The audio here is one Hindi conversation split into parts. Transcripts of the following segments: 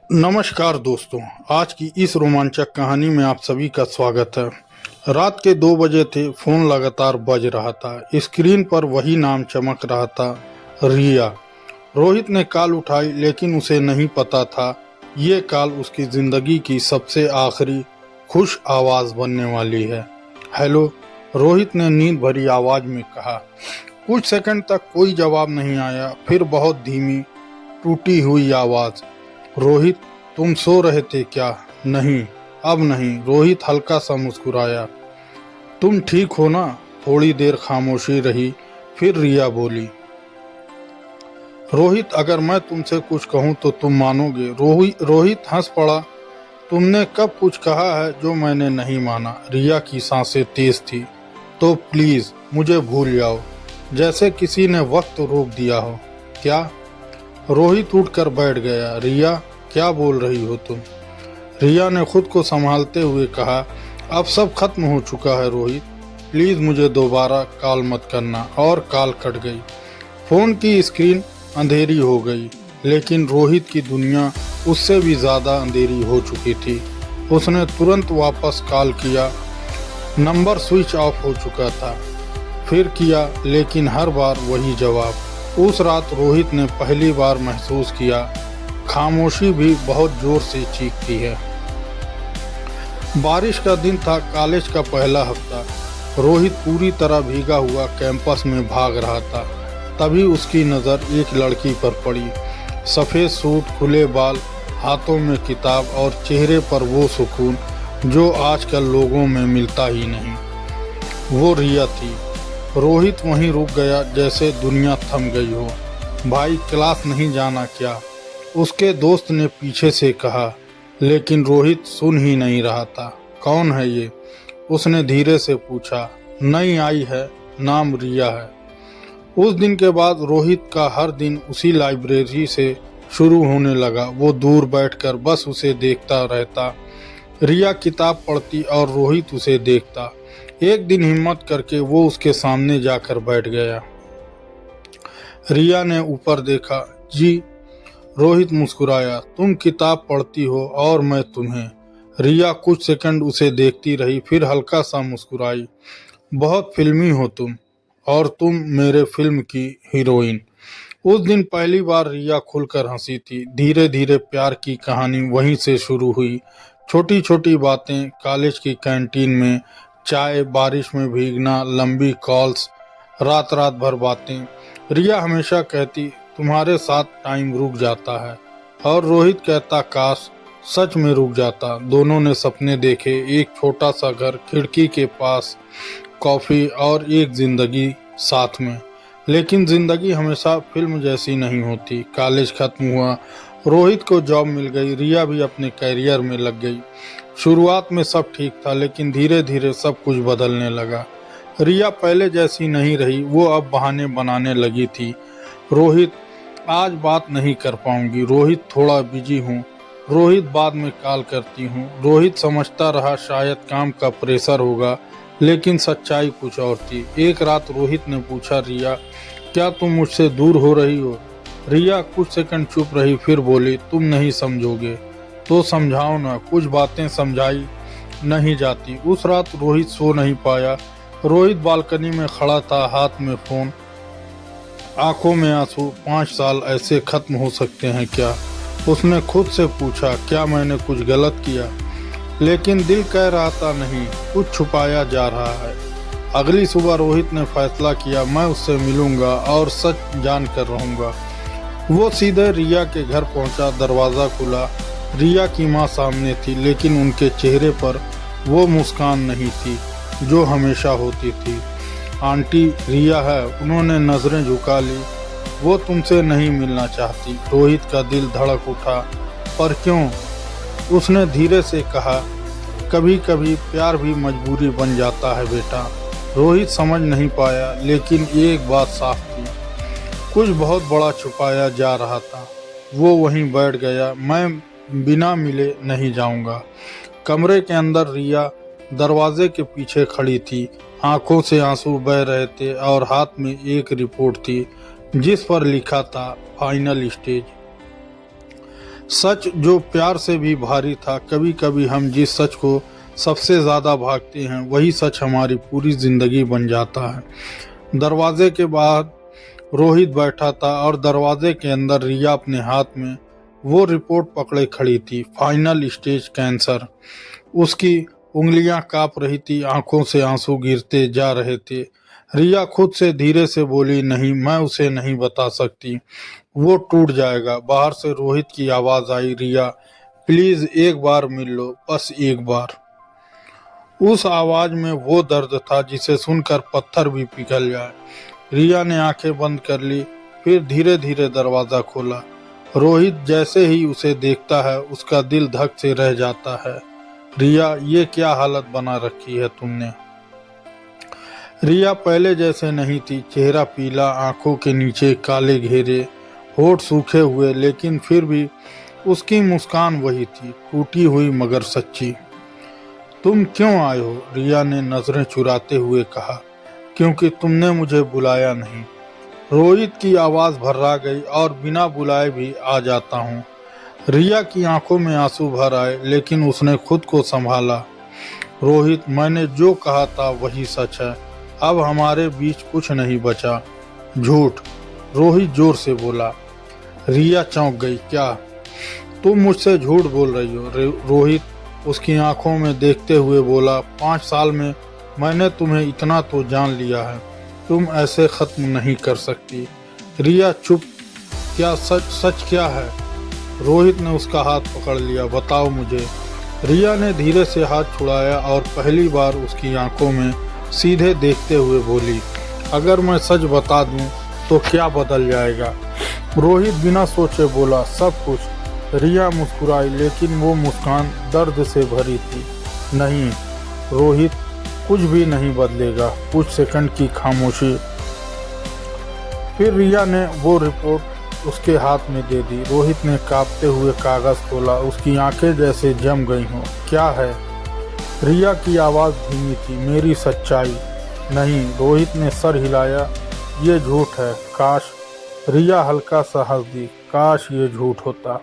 नमस्कार दोस्तों, आज की इस रोमांचक कहानी में आप सभी का स्वागत है। रात के 2 बजे थे। फोन लगातार बज रहा था। स्क्रीन पर वही नाम चमक रहा था, रिया। रोहित ने कॉल उठाई, लेकिन उसे नहीं पता था ये कॉल उसकी जिंदगी की सबसे आखिरी खुश आवाज बनने वाली है। हेलो, रोहित ने नींद भरी आवाज में कहा। कुछ सेकंड तक कोई जवाब नहीं आया। फिर बहुत धीमी, टूटी हुई आवाज, रोहित, तुम सो रहे थे क्या? नहीं, अब नहीं। रोहित हल्का सा मुस्कुराया। तुम ठीक हो ना? थोड़ी देर खामोशी रही, फिर रिया बोली। रोहित, अगर मैं तुमसे कुछ कहूं तो तुम मानोगे? रोहित हंस पड़ा। तुमने कब कुछ कहा है जो मैंने नहीं माना? रिया की सांसें तेज थी। तो प्लीज मुझे भूल जाओ, जैसे किसी ने वक्त रोक दिया हो। क्या? रोहित उठकर बैठ गया। रिया, क्या बोल रही हो तुम? रिया ने खुद को संभालते हुए कहा, अब सब खत्म हो चुका है रोहित, प्लीज मुझे दोबारा कॉल मत करना। और कॉल कट गई। फोन की स्क्रीन अंधेरी हो गई, लेकिन रोहित की दुनिया उससे भी ज्यादा अंधेरी हो चुकी थी। उसने तुरंत वापस कॉल किया। नंबर स्विच ऑफ हो चुका था। फिर किया, लेकिन हर बार वही जवाब। उस रात रोहित ने पहली बार महसूस किया, खामोशी भी बहुत जोर से चीखती है। बारिश का दिन था, कॉलेज का पहला हफ्ता। रोहित पूरी तरह भीगा हुआ कैंपस में भाग रहा था। तभी उसकी नज़र एक लड़की पर पड़ी। सफ़ेद सूट, खुले बाल, हाथों में किताब और चेहरे पर वो सुकून जो आजकल लोगों में मिलता ही नहीं। वो रिया थी। रोहित वहीं रुक गया, जैसे दुनिया थम गई हो। भाई, क्लास नहीं जाना क्या? उसके दोस्त ने पीछे से कहा, लेकिन रोहित सुन ही नहीं रहा था। कौन है ये? उसने धीरे से पूछा। नई आई है, नाम रिया है। उस दिन के बाद रोहित का हर दिन उसी लाइब्रेरी से शुरू होने लगा। वो दूर बैठकर बस उसे देखता रहता। रिया किताब पढ़ती और रोहित उसे देखता। एक दिन हिम्मत करके वो उसके सामने जाकर बैठ गया। रिया ने ऊपर देखा। जी? रोहित मुस्कुराया। तुम किताब पढ़ती हो और मैं तुम्हें। रिया कुछ सेकंड उसे देखती रही, फिर हल्का सा मुस्कुराई। बहुत फिल्मी हो तुम, और तुम मेरे फिल्म की हीरोइन। उस दिन पहली बार रिया खुलकर हंसी थी। धीरे धीरे प्यार की कहानी वहीं से शुरू हुई। छोटी छोटी बातें, कॉलेज की कैंटीन में चाय, बारिश में भीगना, लंबी कॉल्स, रात रात भर बातें। रिया हमेशा कहती, तुम्हारे साथ टाइम रुक जाता है, और रोहित कहता, काश सच में रुक जाता। दोनों ने सपने देखे, एक छोटा सा घर, खिड़की के पास कॉफी और एक जिंदगी साथ में। लेकिन जिंदगी हमेशा फिल्म जैसी नहीं होती। कॉलेज खत्म हुआ, रोहित को जॉब मिल गई, रिया भी अपने कैरियर में लग गई। शुरुआत में सब ठीक था, लेकिन धीरे धीरे सब कुछ बदलने लगा। रिया पहले जैसी नहीं रही। वो अब बहाने बनाने लगी थी। रोहित, आज बात नहीं कर पाऊंगी। रोहित, थोड़ा बिजी हूँ। रोहित, बाद में कॉल करती हूँ। रोहित समझता रहा शायद काम का प्रेशर होगा, लेकिन सच्चाई कुछ और थी। एक रात रोहित ने पूछा, रिया, क्या तुम मुझसे दूर हो रही हो? रिया कुछ सेकंड चुप रही, फिर बोली, तुम नहीं समझोगे तो समझाओ ना। कुछ बातें समझाई नहीं जाती। उस रात रोहित सो नहीं पाया। रोहित बालकनी में खड़ा था, हाथ में फोन, आंखों में आंसू। 5 साल ऐसे खत्म हो सकते हैं क्या? उसने खुद से पूछा, क्या मैंने कुछ गलत किया? लेकिन दिल कह रहा था, नहीं, कुछ छुपाया जा रहा है। अगली सुबह रोहित ने फैसला किया, मैं उससे मिलूंगा और सच जान कर रहूंगा। वो सीधे रिया के घर पहुंचा। दरवाज़ा खुला। रिया की माँ सामने थी, लेकिन उनके चेहरे पर वो मुस्कान नहीं थी जो हमेशा होती थी। आंटी, रिया है। उन्होंने नजरें झुका ली। वो तुमसे नहीं मिलना चाहती। रोहित का दिल धड़क उठा। पर क्यों? उसने धीरे से कहा, कभी कभी प्यार भी मजबूरी बन जाता है बेटा। रोहित समझ नहीं पाया, लेकिन एक बात साफ थी, कुछ बहुत बड़ा छुपाया जा रहा था। वो वहीं बैठ गया। मैं बिना मिले नहीं जाऊंगा। कमरे के अंदर रिया दरवाजे के पीछे खड़ी थी। आंखों से आंसू बह रहे थे और हाथ में एक रिपोर्ट थी जिस पर लिखा था, फाइनल स्टेज। सच जो प्यार से भी भारी था। कभी कभी हम जिस सच को सबसे ज़्यादा भागते हैं वही सच हमारी पूरी ज़िंदगी बन जाता है। दरवाजे के बाहर रोहित बैठा था और दरवाजे के अंदर रिया अपने हाथ में वो रिपोर्ट पकड़े खड़ी थी, फाइनल स्टेज कैंसर। उसकी उंगलियां कांप रही थी, आंखों से आंसू गिरते जा रहे थे। रिया खुद से धीरे से बोली, नहीं, मैं उसे नहीं बता सकती, वो टूट जाएगा। बाहर से रोहित की आवाज आई, रिया प्लीज एक बार मिल लो, बस एक बार। उस आवाज में वो दर्द था जिसे सुनकर पत्थर भी पिघल जाए। रिया ने आंखें बंद कर ली, फिर धीरे धीरे दरवाजा खोला। रोहित जैसे ही उसे देखता है उसका दिल धक से रह जाता है। रिया, ये क्या हालत बना रखी है तुमने? रिया पहले जैसे नहीं थी, चेहरा पीला, आंखों के नीचे काले घेरे, होठ सूखे हुए, लेकिन फिर भी उसकी मुस्कान वही थी, टूटी हुई मगर सच्ची। तुम क्यों आए हो? रिया ने नजरें चुराते हुए कहा। क्योंकि तुमने मुझे बुलाया नहीं। रोहित की आवाज भर्रा गई, और बिना बुलाए भी आ जाता हूँ। रिया की आंखों में आंसू भर आए, लेकिन उसने खुद को संभाला। रोहित, मैंने जो कहा था वही सच है, अब हमारे बीच कुछ नहीं बचा। झूठ, रोहित जोर से बोला। रिया चौंक गई। क्या तुम मुझसे झूठ बोल रही हो? रोहित उसकी आंखों में देखते हुए बोला, 5 साल में मैंने तुम्हें इतना तो जान लिया है, तुम ऐसे खत्म नहीं कर सकती। रिया चुप। क्या सच क्या है? रोहित ने उसका हाथ पकड़ लिया। बताओ मुझे। रिया ने धीरे से हाथ छुड़ाया और पहली बार उसकी आंखों में सीधे देखते हुए बोली, अगर मैं सच बता दूं तो क्या बदल जाएगा? रोहित बिना सोचे बोला, सब कुछ। रिया मुस्कुराई, लेकिन वो मुस्कान दर्द से भरी थी। नहीं रोहित, कुछ भी नहीं बदलेगा। कुछ सेकंड की खामोशी, फिर रिया ने वो रिपोर्ट उसके हाथ में दे दी। रोहित ने कांपते हुए कागज खोला, उसकी आंखें जैसे जम गई हों। क्या है? रिया की आवाज़ धीमी थी। मेरी सच्चाई। नहीं, रोहित ने सर हिलाया। ये झूठ है। काश। रिया हल्का सा हंस दी। काश ये झूठ होता।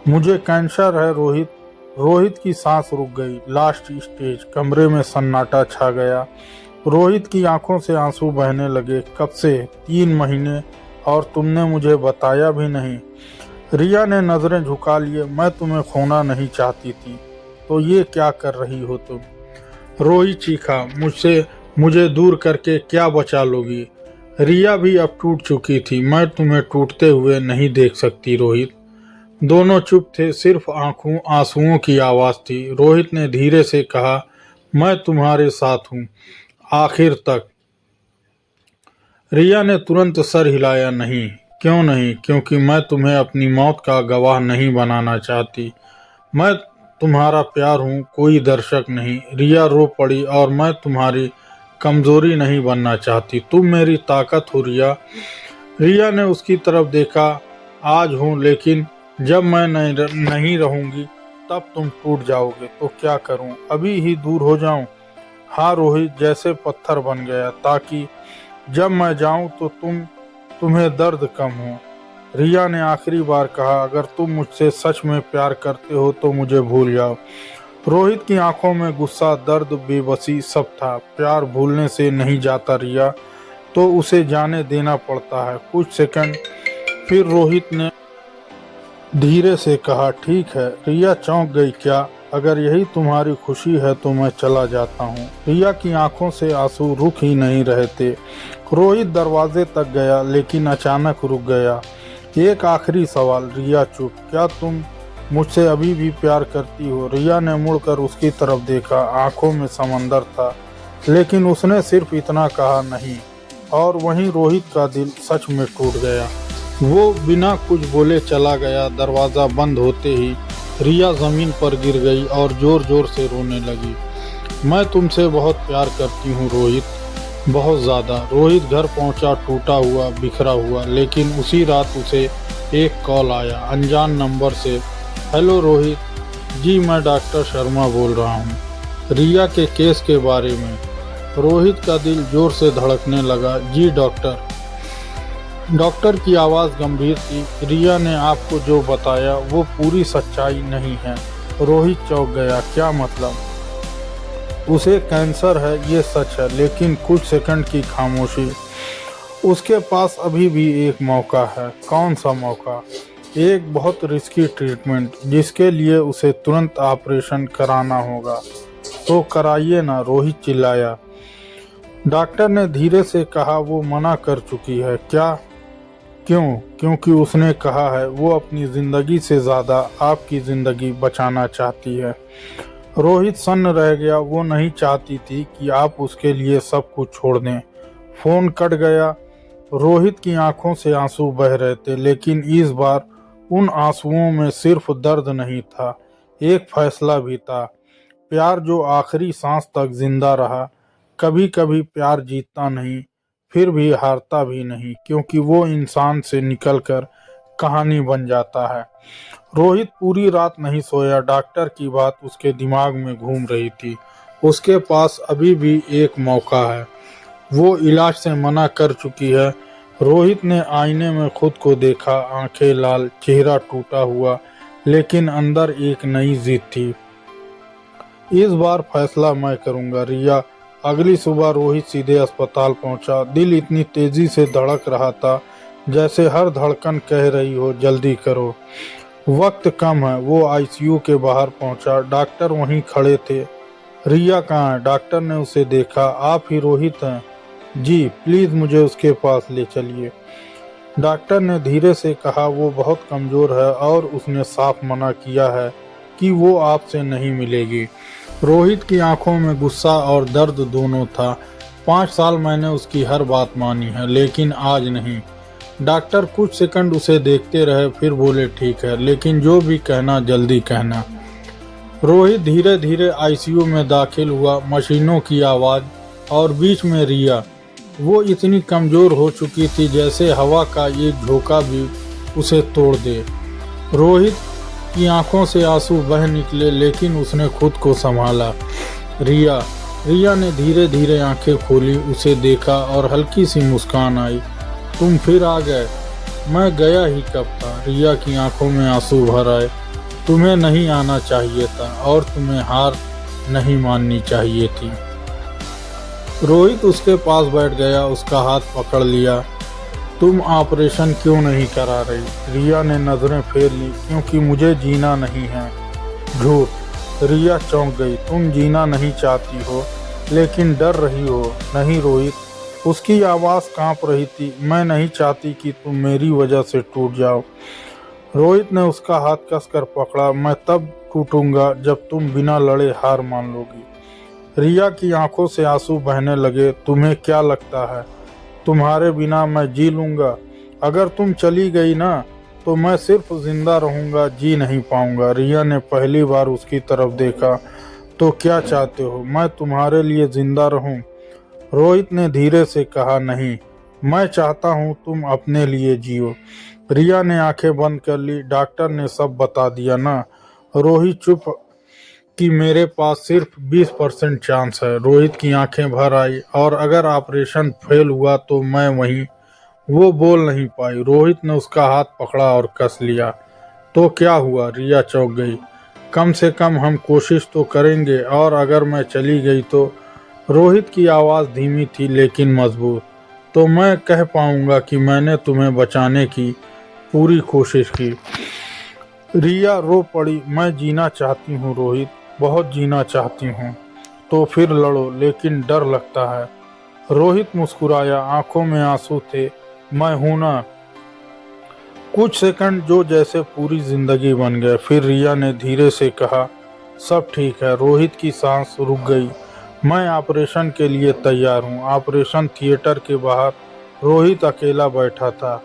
मुझे कैंसर है रोहित। रोहित की सांस रुक गई। Last stage. कमरे में सन्नाटा छा गया। रोहित की आंखों से आंसू बहने लगे। कब से? 3 महीने, और तुमने मुझे बताया भी नहीं। रिया ने नजरें झुका लिए। मैं तुम्हें खोना नहीं चाहती थी, तो ये क्या कर रही हो तुम? रोहित चीखा। मुझे दूर करके क्या बचा लोगी? रिया भी अब टूट चुकी थी। मैं तुम्हें टूटते हुए नहीं देख सकती रोहित। दोनों चुप थे, सिर्फ आंसुओं की आवाज थी। रोहित ने धीरे से कहा, मैं तुम्हारे साथ हूँ, आखिर तक। रिया ने तुरंत सर हिलाया। नहीं। क्यों नहीं? क्योंकि मैं तुम्हें अपनी मौत का गवाह नहीं बनाना चाहती। मैं तुम्हारा प्यार हूँ, कोई दर्शक नहीं। रिया रो पड़ी। और मैं तुम्हारी कमजोरी नहीं बनना चाहती, तुम मेरी ताकत हो रिया। रिया ने उसकी तरफ देखा। आज हूँ, लेकिन जब मैं नहीं रहूंगी तब तुम टूट जाओगे। तो क्या करूं? अभी ही दूर हो जाऊं? हाँ रोहित, जैसे पत्थर बन गया, ताकि जब मैं जाऊं तो तुम्हें दर्द कम हो। रिया ने आखिरी बार कहा, अगर तुम मुझसे सच में प्यार करते हो तो मुझे भूल जाओ। रोहित की आंखों में गुस्सा, दर्द, बेबसी सब था। प्यार भूलने से नहीं जाता रिया, तो उसे जाने देना पड़ता है। कुछ सेकंड, फिर रोहित ने धीरे से कहा, ठीक है। रिया चौंक गई। क्या? अगर यही तुम्हारी खुशी है तो मैं चला जाता हूँ। रिया की आंखों से आंसू रुक ही नहीं रहे थे। रोहित दरवाजे तक गया, लेकिन अचानक रुक गया। एक आखिरी सवाल। रिया चुप। क्या तुम मुझसे अभी भी प्यार करती हो? रिया ने मुड़कर उसकी तरफ देखा। आंखों में समंदर था, लेकिन उसने सिर्फ इतना कहा, नहीं। और वहीं रोहित का दिल सच में टूट गया। वो बिना कुछ बोले चला गया। दरवाज़ा बंद होते ही रिया ज़मीन पर गिर गई और ज़ोर ज़ोर से रोने लगी। मैं तुमसे बहुत प्यार करती हूँ रोहित, बहुत ज़्यादा। रोहित घर पहुँचा, टूटा हुआ, बिखरा हुआ। लेकिन उसी रात उसे एक कॉल आया, अनजान नंबर से। हेलो रोहित जी, मैं डॉक्टर शर्मा बोल रहा हूँ, रिया के केस के बारे में। रोहित का दिल जोर से धड़कने लगा। जी डॉक्टर। डॉक्टर की आवाज़ गंभीर थी। रिया ने आपको जो बताया वो पूरी सच्चाई नहीं है। रोहित चौंक गया। क्या मतलब? उसे कैंसर है ये सच है, लेकिन कुछ सेकंड की खामोशी। उसके पास अभी भी एक मौका है। कौन सा मौका? एक बहुत रिस्की ट्रीटमेंट जिसके लिए उसे तुरंत ऑपरेशन कराना होगा। तो कराइए ना, रोहित चिल्लाया। डॉक्टर ने धीरे से कहा, वो मना कर चुकी है। क्या? क्यों? क्योंकि उसने कहा है वो अपनी जिंदगी से ज्यादा आपकी जिंदगी बचाना चाहती है। रोहित सन्न रह गया। वो नहीं चाहती थी कि आप उसके लिए सब कुछ छोड़ दें। फोन कट गया। रोहित की आंखों से आंसू बह रहे थे, लेकिन इस बार उन आंसुओं में सिर्फ दर्द नहीं था, एक फैसला भी था। प्यार जो आखिरी सांस तक जिंदा रहा। कभी कभी प्यार जीतता नहीं, फिर भी हारता भी नहीं, क्योंकि वो इंसान से निकलकर कहानी बन जाता है। रोहित पूरी रात नहीं सोया। डॉक्टर की बात उसके दिमाग में घूम रही थी। उसके पास अभी भी एक मौका है। वो इलाज से मना कर चुकी है। रोहित ने आईने में खुद को देखा, आंखें लाल, चेहरा टूटा हुआ, लेकिन अंदर एक नई जिद थी। इस बार फैसला मैं करूंगा, रिया। अगली सुबह रोहित सीधे अस्पताल पहुंचा। दिल इतनी तेजी से धड़क रहा था जैसे हर धड़कन कह रही हो, जल्दी करो, वक्त कम है। वो आईसीयू के बाहर पहुंचा। डॉक्टर वहीं खड़े थे। रिया कहाँ है? डॉक्टर ने उसे देखा। आप ही रोहित हैं? जी, प्लीज मुझे उसके पास ले चलिए। डॉक्टर ने धीरे से कहा, वो बहुत कमजोर है और उसने साफ मना किया है कि वो आपसे नहीं मिलेगी। रोहित की आंखों में गुस्सा और दर्द दोनों था। 5 साल मैंने उसकी हर बात मानी है, लेकिन आज नहीं। डॉक्टर कुछ सेकंड उसे देखते रहे, फिर बोले, ठीक है, लेकिन जो भी कहना जल्दी कहना। रोहित धीरे धीरे आईसीयू में दाखिल हुआ। मशीनों की आवाज़ और बीच में रिया। वो इतनी कमज़ोर हो चुकी थी जैसे हवा का एक झोंका भी उसे तोड़ दे। रोहित की आंखों से आंसू बह निकले, लेकिन उसने खुद को संभाला। रिया। रिया ने धीरे धीरे आंखें खोली, उसे देखा और हल्की सी मुस्कान आई। तुम फिर आ गए? मैं गया ही कब था? रिया की आंखों में आंसू भर आए। तुम्हें नहीं आना चाहिए था और तुम्हें हार नहीं माननी चाहिए थी। रोहित उसके पास बैठ गया, उसका हाथ पकड़ लिया। तुम ऑपरेशन क्यों नहीं करा रही? रिया ने नजरें फेर ली। क्योंकि मुझे जीना नहीं है। झूठ। रिया चौंक गई। तुम जीना नहीं चाहती हो, लेकिन डर रही हो। नहीं रोहित। उसकी आवाज़ कांप रही थी। मैं नहीं चाहती कि तुम मेरी वजह से टूट जाओ। रोहित ने उसका हाथ कसकर पकड़ा। मैं तब टूटूंगा जब तुम बिना लड़े हार मान लोगी। रिया की आंखों से आंसू बहने लगे। तुम्हें क्या लगता है तुम्हारे बिना मैं जी लूंगा? अगर तुम चली गई ना, तो मैं सिर्फ जिंदा रहूंगा, जी नहीं पाऊंगा। रिया ने पहली बार उसकी तरफ देखा। तो क्या चाहते हो, मैं तुम्हारे लिए जिंदा रहूं? रोहित ने धीरे से कहा, नहीं, मैं चाहता हूं तुम अपने लिए जियो। रिया ने आंखें बंद कर ली। डॉक्टर ने सब बता दिया ना? रोहित चुप कि मेरे पास सिर्फ 20% चांस है। रोहित की आंखें भर आई। और अगर ऑपरेशन फेल हुआ तो मैं वहीं। वो बोल नहीं पाई। रोहित ने उसका हाथ पकड़ा और कस लिया। तो क्या हुआ? रिया चौंक गई। कम से कम हम कोशिश तो करेंगे, और अगर मैं चली गई तो? रोहित की आवाज़ धीमी थी लेकिन मजबूत। तो मैं कह पाऊंगा कि मैंने तुम्हें बचाने की पूरी कोशिश की। रिया रो पड़ी। मैं जीना चाहती हूँ रोहित, बहुत जीना चाहती हूँ। तो फिर लड़ो, लेकिन डर लगता है। रोहित मुस्कुराया, आंखों में आंसू थे। मैं हूं ना। कुछ सेकंड जो जैसे पूरी जिंदगी बन गए। फिर रिया ने धीरे से कहा, सब ठीक है। रोहित की सांस रुक गई। मैं ऑपरेशन के लिए तैयार हूँ। ऑपरेशन थिएटर के बाहर रोहित अकेला बैठा था।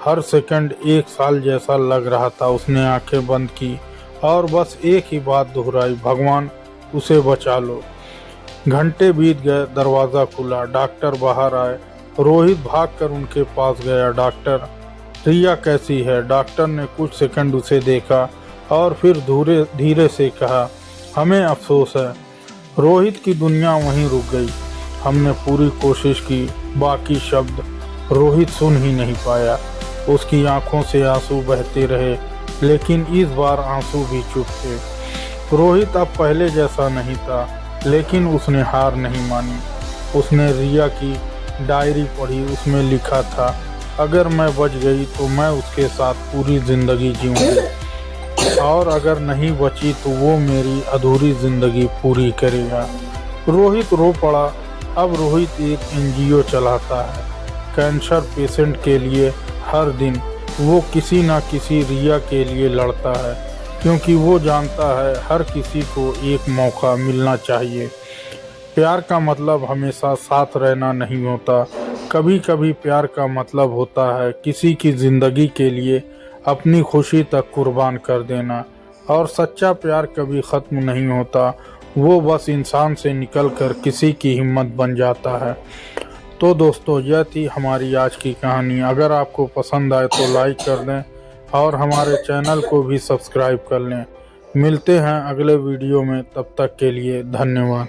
हर सेकंड 1 साल जैसा लग रहा था। उसने आंखें बंद की और बस एक ही बात दोहराई, भगवान उसे बचा लो। घंटे बीत गए। दरवाज़ा खुला। डॉक्टर बाहर आए। रोहित भागकर उनके पास गया। डॉक्टर, रिया कैसी है? डॉक्टर ने कुछ सेकंड उसे देखा और फिर धीरे से कहा, हमें अफसोस है। रोहित की दुनिया वहीं रुक गई। हमने पूरी कोशिश की, बाकी शब्द रोहित सुन ही नहीं पाया। उसकी आंखों से आंसू बहते रहे, लेकिन इस बार आंसू भी चुप थे। रोहित अब पहले जैसा नहीं था, लेकिन उसने हार नहीं मानी। उसने रिया की डायरी पढ़ी। उसमें लिखा था, अगर मैं बच गई तो मैं उसके साथ पूरी ज़िंदगी जीऊँगी, और अगर नहीं बची तो वो मेरी अधूरी ज़िंदगी पूरी करेगा। रोहित रो पड़ा। अब रोहित एक एनजीओ चलाता है, कैंसर पेशेंट के लिए। हर दिन वो किसी न किसी रिया के लिए लड़ता है, क्योंकि वो जानता है हर किसी को एक मौका मिलना चाहिए। प्यार का मतलब हमेशा साथ रहना नहीं होता। कभी कभी प्यार का मतलब होता है किसी की ज़िंदगी के लिए अपनी खुशी तक कुर्बान कर देना। और सच्चा प्यार कभी ख़त्म नहीं होता, वो बस इंसान से निकलकर किसी की हिम्मत बन जाता है। तो दोस्तों, यह थी हमारी आज की कहानी। अगर आपको पसंद आए तो लाइक कर दें और हमारे चैनल को भी सब्सक्राइब कर लें। मिलते हैं अगले वीडियो में, तब तक के लिए धन्यवाद।